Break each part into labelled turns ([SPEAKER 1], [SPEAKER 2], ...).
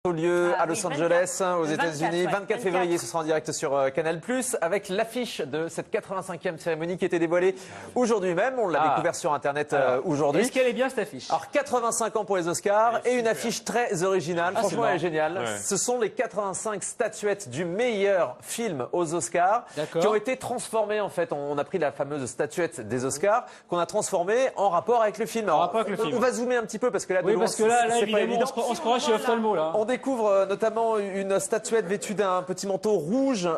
[SPEAKER 1] Lieu à Los Angeles, aux
[SPEAKER 2] 24,
[SPEAKER 1] États-Unis, 24
[SPEAKER 2] 24
[SPEAKER 1] février, ce sera en direct sur Canal+, avec l'affiche de cette 85e cérémonie qui était dévoilée aujourd'hui même. On l'a découvert sur Internet aujourd'hui.
[SPEAKER 3] Est-ce qu'elle est bien cette affiche?
[SPEAKER 1] Alors 85 ans pour les Oscars et une affiche très originale. Franchement, elle est géniale.
[SPEAKER 3] Ouais.
[SPEAKER 1] Ce sont les 85 statuettes du meilleur film aux Oscars qui ont été transformées en fait. On a pris la fameuse statuette des Oscars qu'on a transformée en rapport avec le film. Alors, on va zoomer un petit peu parce que là,
[SPEAKER 3] parce que là
[SPEAKER 1] c'est pas évident.
[SPEAKER 3] on se croirait chez Ophtalmo là.
[SPEAKER 1] On découvre notamment une statuette vêtue d'un petit manteau rouge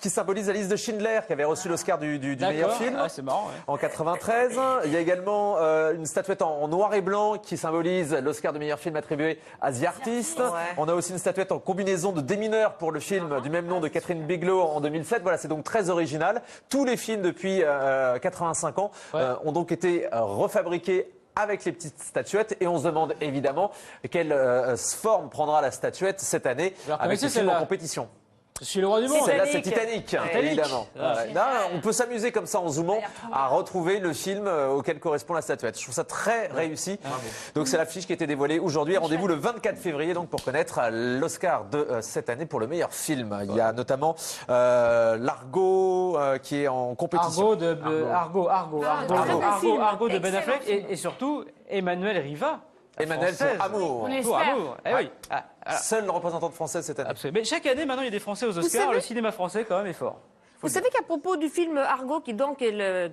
[SPEAKER 1] qui symbolise la liste de Schindler qui avait reçu l'Oscar du meilleur film
[SPEAKER 3] c'est marrant,
[SPEAKER 1] en 93. Il y a également une statuette en noir et blanc qui symbolise l'Oscar du meilleur film attribué à The Artist. On a aussi une statuette en combinaison de démineur pour le film du même nom de Catherine Bigelow en 2007. Voilà, c'est donc très original. Tous les films depuis 85 ans ont donc été refabriqués avec les petites statuettes et on se demande évidemment quelle forme prendra la statuette cette année avec ce film en compétition.
[SPEAKER 3] Je suis le roi du monde.
[SPEAKER 1] Celle-là, c'est Titanic, évidemment. Là, on peut s'amuser comme ça en zoomant à retrouver le film auquel correspond la statuette. Je trouve ça très réussi. Donc c'est l'affiche qui a été dévoilée aujourd'hui. Rendez-vous le 24 février donc pour connaître l'Oscar de cette année pour le meilleur film. Il y a notamment l'Argo qui est en compétition.
[SPEAKER 3] Argo de Ben Affleck et surtout Emmanuel Riva.
[SPEAKER 1] Emmanuel pour Amour.
[SPEAKER 3] Pour Amour. Eh oui.
[SPEAKER 1] Seule représentante française cette année.
[SPEAKER 3] Absolument. Mais chaque année, maintenant, il y a des Français aux Oscars. Le cinéma français, quand même, est fort.
[SPEAKER 2] Vous savez qu'à propos du film Argo, qui donc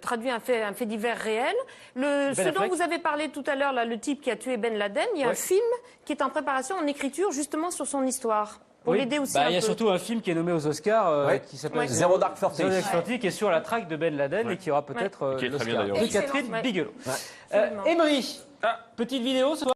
[SPEAKER 2] traduit un fait divers réel, ce dont vous avez parlé tout à l'heure, le type qui a tué Ben Laden, il y a un film qui est en préparation, en écriture, justement sur son histoire. Pour l'aider aussi
[SPEAKER 3] il y a surtout un film qui est nommé aux Oscars qui s'appelle
[SPEAKER 1] Zero Dark Thirty,
[SPEAKER 3] qui est sur la traque de Ben Laden et qui aura peut-être l'Oscar. De Catherine Bigelow. Emery, petite vidéo ce soir.